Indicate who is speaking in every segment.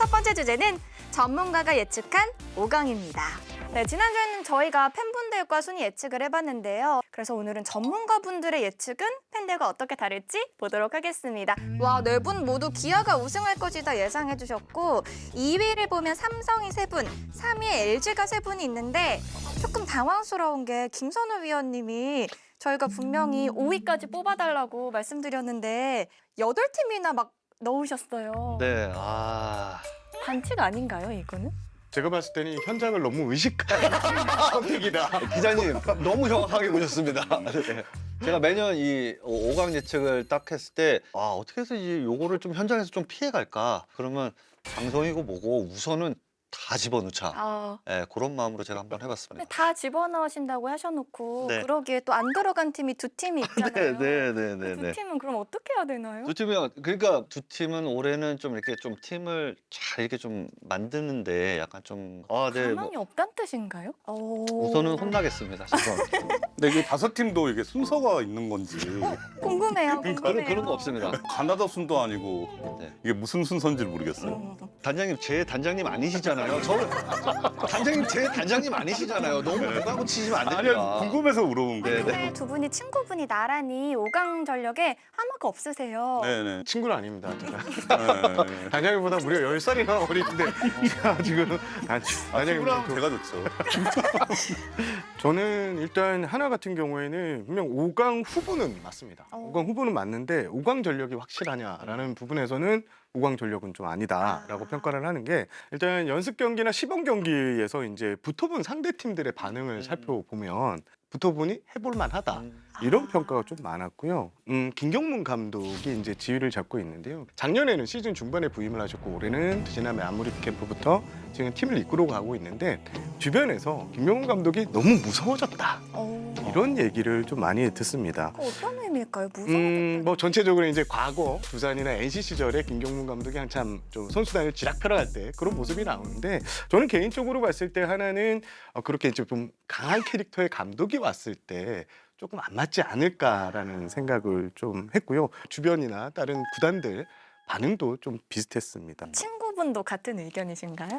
Speaker 1: 첫 번째 주제는 전문가가 예측한 5강입니다. 네, 지난주에는 저희가 팬분들과 순위 예측을 해봤는데요. 그래서 오늘은 전문가분들의 예측은 팬들과 어떻게 다를지 보도록 하겠습니다. 와, 네 분 모두 기아가 우승할 것이다 예상해주셨고 2위를 보면 삼성이 3분, 3위에 LG가 3분이 있는데 조금 당황스러운 게 김선우 위원님이 저희가 분명히 5위까지 뽑아달라고 말씀드렸는데 8팀이나 막 넣으셨어요.
Speaker 2: 네,
Speaker 1: 반칙 아닌가요, 이거는?
Speaker 3: 제가 봤을 때는 현장을 너무 의식한 선택이다.
Speaker 2: 기자님 너무 정확하게 보셨습니다. 네. 제가 매년 이 5강 예측을 딱 했을 때 어떻게 해서 이 요거를 좀 현장에서 좀 피해갈까? 그러면 방송이고 뭐고 우선은 다 집어넣자. 네, 그런 마음으로 제가 한번 해봤습니다.
Speaker 1: 다 집어넣으신다고 하셔놓고
Speaker 2: 네.
Speaker 1: 그러기에 또 안 들어간 팀이 2팀이 있잖아요.
Speaker 2: 네.
Speaker 1: 2팀은 그럼 어떻게 해야 되나요?
Speaker 2: 두 팀이요. 그러니까 두 팀은 올해는 좀 이렇게 좀 팀을 잘 이렇게 좀 만드는데 약간 좀 네.
Speaker 1: 가망이 없단 뜻인가요?
Speaker 2: 우선은 혼나겠습니다. 죄송합니다.
Speaker 4: 근데 이게 5팀도 이게 순서가 있는 건지
Speaker 1: 궁금해요.
Speaker 2: 그런 거 없습니다.
Speaker 4: 가나다 순도 아니고
Speaker 2: 네.
Speaker 4: 이게 무슨 순서인지 모르겠어요.
Speaker 2: 단장님 제 단장님 아니시잖아요. 단장님 제 단장님 아니시잖아요. 너무 뭐가고 치시면 안 됩니다.
Speaker 4: 아니 궁금해서 물어본 거예요.
Speaker 1: 근데 두 분이 친구분이 나란히 5강 전력에 하나가 없으세요.
Speaker 4: 네네.
Speaker 3: 친구는 아닙니다. 제가.
Speaker 4: 네.
Speaker 3: 단장님보다 무려 10살이나 어린데 지금
Speaker 4: 친구랑
Speaker 3: 단장님
Speaker 4: 제가 좋죠.
Speaker 3: 저는 일단 하나 같은 경우에는 분명 5강 후보는 맞습니다. 5강 후보는 맞는데 5강 전력이 확실하냐라는 부분에서는 5강 전력은 좀 아니다라고 평가를 하는 게 일단 연습 경기나 시범 경기에서 이제 붙어본 상대 팀들의 반응을 살펴보면 붙어보니 해볼만하다 이런 평가가 좀 많았고요. 김경문 감독이 이제 지휘를 잡고 있는데요. 작년에는 시즌 중반에 부임을 하셨고 올해는 지난해 아무리 캠프부터 지금 팀을 이끌어 가고 있는데 주변에서 김경문 감독이 너무 무서워졌다 이런 얘기를 좀 많이 듣습니다.
Speaker 1: 어떤 의미일까요? 무서워졌다.
Speaker 3: 뭐 전체적으로 이제 과거 두산이나 NC 시절에 김경문 감독이 한참 좀 선수단을 지락펴락할 때 그런 모습이 나오는데 저는 개인적으로 봤을 때 하나는 그렇게 이제 좀 강한 캐릭터의 감독이 왔을 때 조금 안 맞지 않을까라는 생각을 좀 했고요. 주변이나 다른 구단들 반응도 좀 비슷했습니다.
Speaker 1: 친구분도 같은 의견이신가요?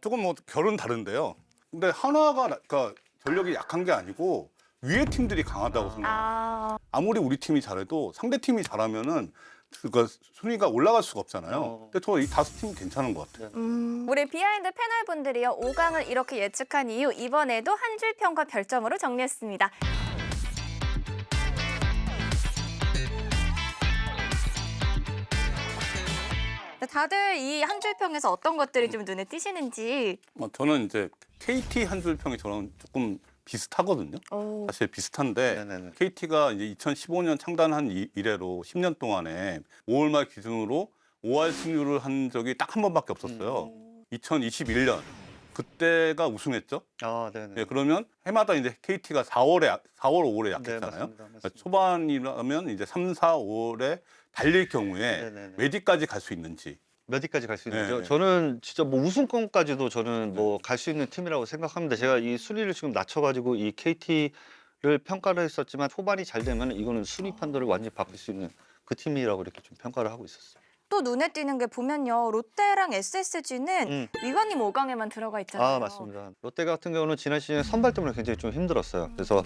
Speaker 4: 조금 뭐 결은 다른데요. 근데 하나가 그러니까 전력이 약한 게 아니고 위에 팀들이 강하다고 생각해요. 아무리 우리 팀이 잘해도 상대 팀이 잘하면은 그러니까 순위가 올라갈 수가 없잖아요. 근데 저 이 5팀 괜찮은 것 같아요.
Speaker 1: 우리 비하인드 패널분들이요 5강을 이렇게 예측한 이유 이번에도 한 줄 평과 별점으로 정리했습니다. 다들 이 한 줄 평에서 어떤 것들이 좀 눈에 띄시는지.
Speaker 4: 저는 이제 KT 한 줄 평이 저랑 조금 비슷하거든요. 사실 비슷한데
Speaker 2: 네네네.
Speaker 4: KT가 이제 2015년 창단한 이래로 10년 동안에 5월 말 기준으로 5할 승률을 한 적이 딱 한 번밖에 없었어요. 2021년 그때가 우승했죠.
Speaker 2: 네네.
Speaker 4: 네, 그러면 해마다 이제 KT가 4월, 5월에 약했잖아요.
Speaker 2: 네, 맞습니다.
Speaker 4: 초반이라면 이제 3, 4, 5월에 달릴 경우에
Speaker 2: 네네네.
Speaker 4: 몇 위까지 갈 수 있는지.
Speaker 2: 몇 위까지 갈 수 있는지요?
Speaker 4: 네.
Speaker 2: 저는 진짜 뭐 우승권까지도 저는 뭐 갈 수 있는 팀이라고 생각합니다. 제가 이 순위를 지금 낮춰가지고 이 KT를 평가를 했었지만 초반이 잘 되면 이거는 순위 판도를 완전히 바꿀 수 있는 그 팀이라고 이렇게 좀 평가를 하고 있었어요.
Speaker 1: 또 눈에 띄는 게 보면요 롯데랑 SSG는 위원님 5강에만 들어가 있잖아요.
Speaker 2: 맞습니다. 롯데 같은 경우는 지난 시즌에 선발 때문에 굉장히 좀 힘들었어요. 그래서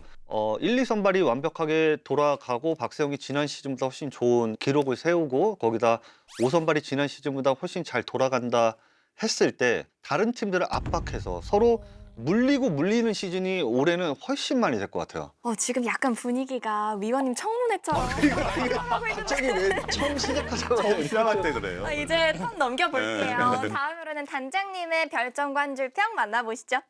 Speaker 2: 1, 2 선발이 완벽하게 돌아가고 박세영이 지난 시즌보다 훨씬 좋은 기록을 세우고 거기다 5 선발이 지난 시즌보다 훨씬 잘 돌아간다 했을 때 다른 팀들을 압박해서 서로 물리는 시즌이 올해는 훨씬 많이 될 것 같아요.
Speaker 1: 지금 약간 분위기가 위원님 청문회처럼.
Speaker 2: 갑자기 왜 처음 시작하자마자
Speaker 4: 시작할 때 그래요.
Speaker 1: 이제 턴 넘겨볼게요.
Speaker 4: 네.
Speaker 1: 다음으로는 단장님의 별점과 한 줄 평 만나보시죠.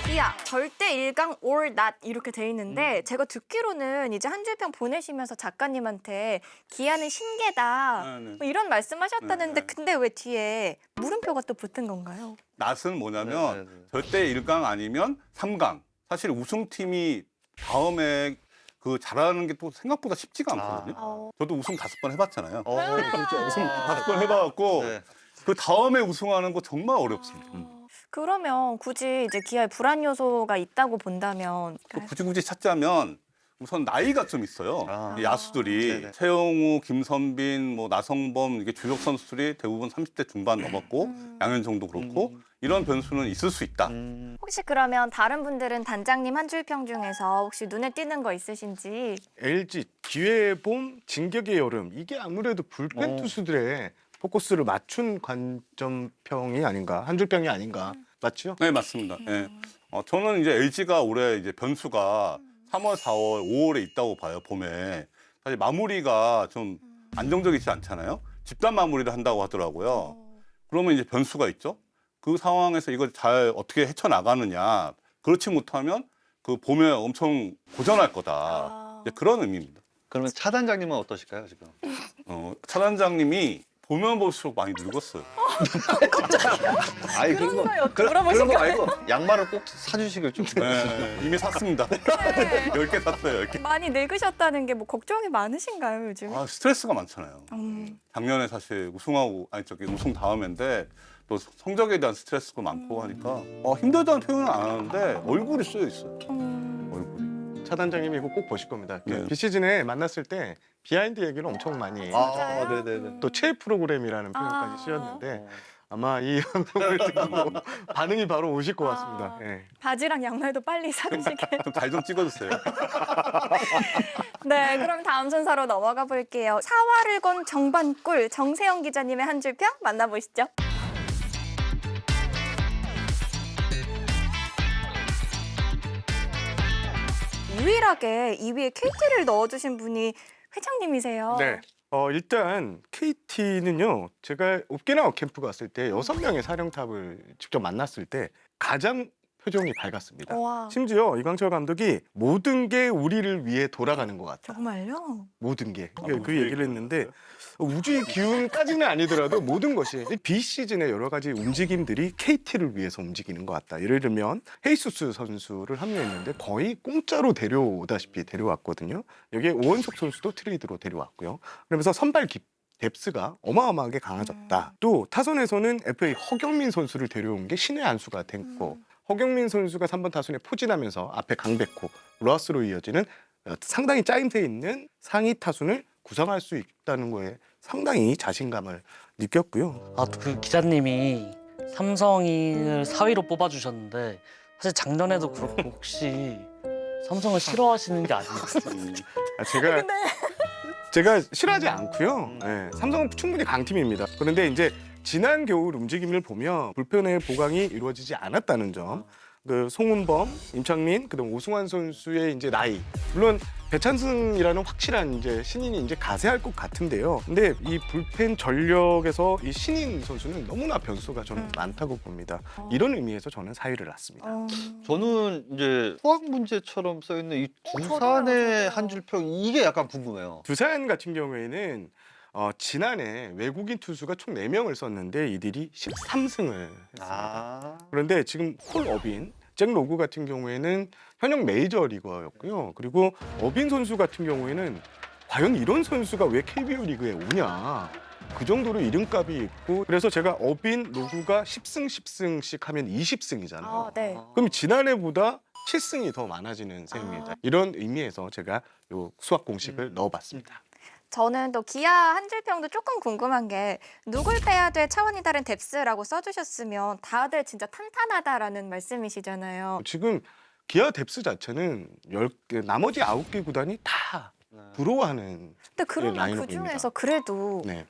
Speaker 1: 기아 절대 1강 or not 이렇게 돼 있는데 제가 듣기로는 이제 한 줄 평 보내시면서 작가님한테 기아는 신기하다
Speaker 4: 네.
Speaker 1: 뭐 이런 말씀하셨다는데
Speaker 4: 네.
Speaker 1: 근데 왜 뒤에 물음표가 또 붙은 건가요?
Speaker 4: 낫은 뭐냐면
Speaker 2: 네.
Speaker 4: 절대 1강 아니면 3강. 사실 우승팀이 다음에 그 잘하는 게 또 생각보다 쉽지가 않거든요. 저도 우승 5번 해봤잖아요.
Speaker 2: 그렇죠.
Speaker 4: 우승 5번 해봐갖고
Speaker 2: 네.
Speaker 4: 그 다음에 우승하는 거 정말 어렵습니다.
Speaker 1: 그러면 굳이 이제 기아에 불안 요소가 있다고 본다면
Speaker 4: 굳이 찾자면 우선 나이가 좀 있어요.
Speaker 2: 아.
Speaker 4: 이 야수들이
Speaker 2: 네네.
Speaker 4: 최영우, 김선빈, 뭐 나성범 이게 주력 선수들이 대부분 30대 중반 넘었고 양현종도 그렇고 이런 변수는 있을 수 있다.
Speaker 1: 혹시 그러면 다른 분들은 단장님 한 줄 평 중에서 혹시 눈에 띄는 거 있으신지?
Speaker 3: LG 기회의 봄, 진격의 여름 이게 아무래도 불펜 투수들의 포커스를 맞춘 관점평이 아닌가, 한 줄평이 아닌가, 맞죠?
Speaker 4: 네, 맞습니다. 예. 저는 이제 LG가 올해 이제 변수가 3월, 4월, 5월에 있다고 봐요. 봄에 사실 마무리가 좀 안정적이지 않잖아요. 집단 마무리를 한다고 하더라고요. 그러면 이제 변수가 있죠. 그 상황에서 이걸 잘 어떻게 헤쳐나가느냐. 그렇지 못하면 그 봄에 엄청 고전할 거다. 이제 그런 의미입니다.
Speaker 2: 그러면 차단장님은 어떠실까요 지금?
Speaker 4: 차단장님이 보면 볼수록 많이 늙었어요.
Speaker 2: 아니
Speaker 1: 그런 걸
Speaker 2: 그런
Speaker 1: 물어보신
Speaker 2: 거
Speaker 1: 거
Speaker 2: 말고 양말을 꼭 사주시길 좀.
Speaker 4: 네, 이미 샀습니다.
Speaker 1: 네.
Speaker 4: 10개 샀어요, 10개.
Speaker 1: 많이 늙으셨다는 게 뭐 걱정이 많으신가요 요즘?
Speaker 4: 아, 스트레스가 많잖아요.
Speaker 1: 음.
Speaker 4: 작년에 사실 우승 다음인데 또 성적에 대한 스트레스도 많고 하니까 힘들다는 표현은 안 하는데 얼굴이 쓰여 있어요. 얼굴이.
Speaker 3: 차단장님이 이거 꼭 보실 겁니다.
Speaker 4: 네.
Speaker 3: 비시즌에 만났을 때 비하인드 얘기를 엄청 많이
Speaker 2: 아, 네네네.
Speaker 3: 또 체육 프로그램이라는 표현까지 쓰였는데 아마 이 방송을 듣고 반응이 바로 오실 것 같습니다. 예.
Speaker 1: 바지랑 양말도 빨리 사주시게.
Speaker 4: 좀 잘 좀 찍어주세요.
Speaker 1: 네, 그럼 다음 순서로 넘어가 볼게요. 사활을 건 정반꿀 정세영 기자님의 한 줄 평 만나보시죠. 유일하게 2위에 KT를 넣어주신 분이 회장님이세요.
Speaker 3: 네. 일단 KT는요. 제가 오키나와 캠프 갔을 때 6명의 사령탑을 직접 만났을 때 가장 표정이 밝았습니다.
Speaker 1: 와,
Speaker 3: 심지어 이광철 감독이 모든 게 우리를 위해 돌아가는 것 같다.
Speaker 1: 정말요?
Speaker 3: 모든 게. 그
Speaker 4: 우주의
Speaker 3: 얘기를 했는데 우주의 기운까지는 아니더라도 모든 것이 비시즌의 여러 가지 움직임들이 KT를 위해서 움직이는 것 같다. 예를 들면 헤이수스 선수를 합류했는데 거의 공짜로 데려오다시피 데려왔거든요. 여기에 오원석 선수도 트레이드로 데려왔고요. 그러면서 선발 뎁스가 어마어마하게 강해졌다. 또 타선에서는 FA 허경민 선수를 데려온 게 신의 안수가 됐고 허경민 선수가 3번 타순에 포진하면서 앞에 강백호, 로하스로 이어지는 상당히 짜임새 있는 상위 타순을 구성할 수 있다는 거에 상당히 자신감을 느꼈고요.
Speaker 5: 그 기자님이 삼성을 4위로 뽑아주셨는데 사실 작년에도 그렇고 혹시 삼성을 싫어하시는 게 아니에요?
Speaker 3: 제가 싫어하지 않고요. 네, 삼성은 충분히 강팀입니다. 그런데 이제 지난 겨울 움직임을 보면 불펜의 보강이 이루어지지 않았다는 점. 그 송은범, 임창민, 그다음 오승환 선수의 이제 나이. 물론 배찬승이라는 확실한 이제 신인이 이제 가세할 것 같은데요. 근데 이 불펜 전력에서 이 신인 선수는 너무나 변수가 저는 많다고 봅니다. 이런 의미에서 저는 4위를 놨습니다.
Speaker 2: 저는 이제 수학 문제처럼 써 있는 이 두산의 한 줄 평 이게 약간 궁금해요.
Speaker 3: 두산 같은 경우에는 지난해 외국인 투수가 총 4명을 썼는데 이들이 13승을 했습니다.
Speaker 2: 아.
Speaker 3: 그런데 지금 콜 어빈, 잭 로그 같은 경우에는 현역 메이저 리거였고요. 그리고 어빈 선수 같은 경우에는 과연 이런 선수가 왜 KBO 리그에 오냐. 그 정도로 이름값이 있고 그래서 제가 어빈, 로그가 10승, 10승씩 하면 20승이잖아요.
Speaker 1: 아, 네.
Speaker 3: 그럼 지난해보다 7승이 더 많아지는 셈입니다. 이런 의미에서 제가 요 수학 공식을 넣어봤습니다.
Speaker 1: 저는 또 기아 한 줄 평도 조금 궁금한 게 누굴 빼야 돼 차원이 다른 뎁스라고 써주셨으면 다들 진짜 탄탄하다라는 말씀이시잖아요.
Speaker 3: 지금 기아 뎁스 자체는 나머지 9개 구단이 다 부러워하는
Speaker 1: 근데 그러면 그
Speaker 3: 라인업입니다.
Speaker 1: 중에서 그래도
Speaker 3: 네.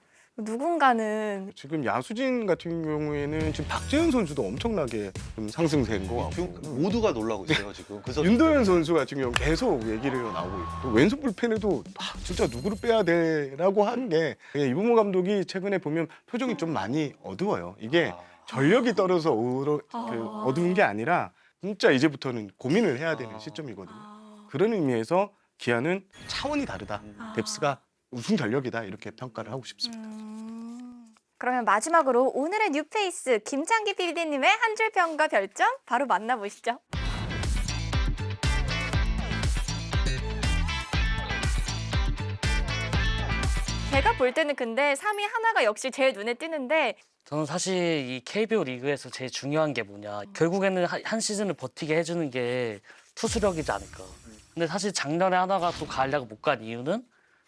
Speaker 1: 누군가는
Speaker 3: 지금 야수진 같은 경우에는 지금 박재현 선수도 엄청나게 좀 상승세인 것 같고
Speaker 2: 지금 모두가 놀라고 있어요 지금. 그 선수
Speaker 3: 윤도현 선수 같은 경우 계속 얘기를 나오고 있고 왼손 불펜에도 진짜 누구를 빼야 돼라고 하는 게 이범호 감독이 최근에 보면 표정이 좀 많이 어두워요. 이게 전력이 떨어져 어두운 게 아니라 진짜 이제부터는 고민을 해야 되는 시점이거든요. 그런 의미에서 기아는 차원이 다르다. 뎁스가 우승 전력이다 이렇게 평가를 하고 싶습니다.
Speaker 1: 그러면 마지막으로 오늘의 뉴페이스 김창기 PD님의 한 줄 평과 별점 바로 만나보시죠. 제가 볼 때는 근데 3위 하나가 역시 제일 눈에 띄는데
Speaker 5: 저는 사실 이 KBO 리그에서 제일 중요한 게 뭐냐 결국에는 한 시즌을 버티게 해주는 게 투수력이지 않을까. 근데 사실 작년에 하나가 또 가을 야구 못 간 이유는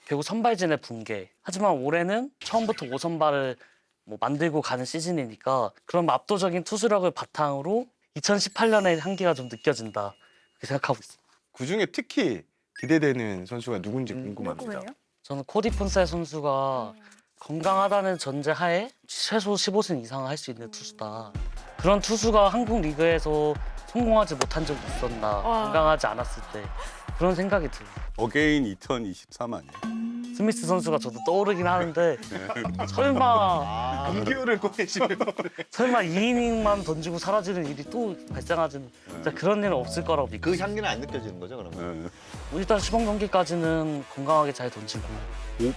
Speaker 5: 결국 선발진의 붕괴. 하지만 올해는 처음부터 5선발을 뭐 만들고 가는 시즌이니까 그런 압도적인 투수력을 바탕으로 2018년의 향기가 좀 느껴진다. 그렇게 생각하고 있습니다.
Speaker 3: 그중에 특히 기대되는 선수가 누군지 궁금합니다.
Speaker 1: 누구예요?
Speaker 5: 저는 코디 폰세 선수가 건강하다는 전제 하에 최소 15승 이상을 할 수 있는 투수다. 그런 투수가 한국 리그에서 성공하지 못한 적이 있었나.
Speaker 1: 와.
Speaker 5: 건강하지 않았을 때. 그런 생각이 들어요.
Speaker 4: 어게인 2023 아니에요?
Speaker 5: 스미스 선수가 저도 떠오르긴 하는데 설마
Speaker 3: 6개월을 보내시면
Speaker 5: 설마 2이닝만 던지고 사라지는 일이 또 발생하지는 진짜 그런 일은 없을 거라고 믿고
Speaker 2: 그 향기는 안 느껴지는 거죠, 그러면?
Speaker 4: 네.
Speaker 5: 일단 시범 경기까지는 건강하게 잘 던지고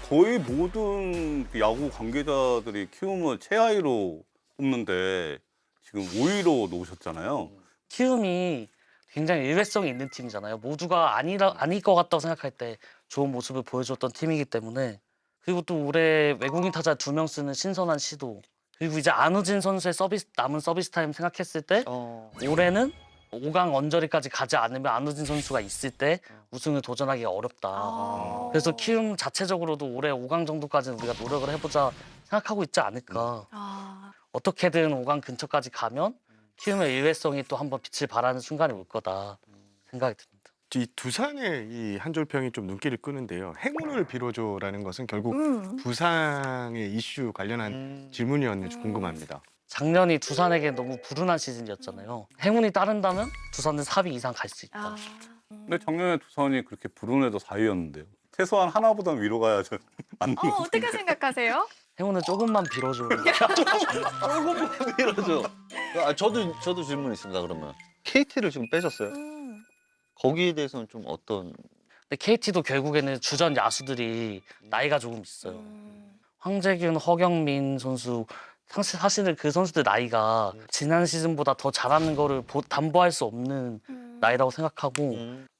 Speaker 4: 거의 모든 그 야구 관계자들이 키움을 최하위로 뽑는데 지금 5위로 놓으셨잖아요.
Speaker 5: 키움이 굉장히 일회성이 있는 팀이잖아요. 모두가 아닐 것 같다고 생각할 때 좋은 모습을 보여줬던 팀이기 때문에 그리고 또 올해 외국인 타자 2명 쓰는 신선한 시도 그리고 이제 안우진 선수의 남은 서비스 타임 생각했을 때 올해는 5강 언저리까지 가지 않으면 안우진 선수가 있을 때 우승을 도전하기가 어렵다. 그래서 키움 자체적으로도 올해 5강 정도까지는 우리가 노력을 해보자 생각하고 있지 않을까. 어떻게든 5강 근처까지 가면 키움의 일회성이 또 한번 빛을 발하는 순간이 올 거다 생각이 듭니다.
Speaker 3: 이 두산의 이 한줄평이 좀 눈길을 끄는데요. 행운을 빌어줘라는 것은 결국 부상의 이슈 관련한 질문이었는지 궁금합니다.
Speaker 5: 작년이 두산에게 너무 불운한 시즌이었잖아요. 행운이 따른다면 두산은 4위 이상 갈 수 있다.
Speaker 4: 근데 작년에 두산이 그렇게 불운해도 4위였는데요. 최소한 하나보단 위로 가야죠. 맞는 거.
Speaker 1: 어떻게 생각하세요?
Speaker 5: 행운을 조금만 빌어줘.
Speaker 2: 조금만 밀어줘. 저도 질문 있습니다, 그러면. KT를 지금 빼셨어요? 거기에 대해서는 좀 어떤...
Speaker 5: 근데 KT도 결국에는 주전 야수들이 나이가 조금 있어요. 황재균, 허경민 선수 사실은 그 선수들 나이가 지난 시즌보다 더 잘하는 거를 담보할 수 없는 나이라고 생각하고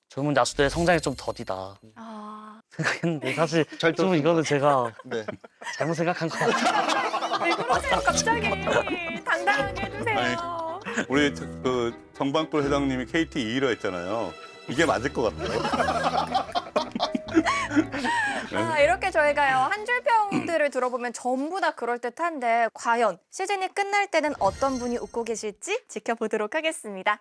Speaker 5: 젊은 야수들의 성장이 좀 더디다 생각했는데 사실
Speaker 2: 잘
Speaker 5: 좀
Speaker 2: 들었습니다.
Speaker 5: 이거는 제가
Speaker 2: 네.
Speaker 5: 잘못 생각한 것 같아요.
Speaker 1: 왜 그러세요? 갑자기 당당하게 해주세요.
Speaker 4: 우리 그 정방돌 회장님이 KT 2위로 했잖아요. 이게 맞을 것 같아요.
Speaker 1: 이렇게 저희가요 한 줄 평들을 들어보면 전부 다 그럴듯한데 과연 시즌이 끝날 때는 어떤 분이 웃고 계실지 지켜보도록 하겠습니다.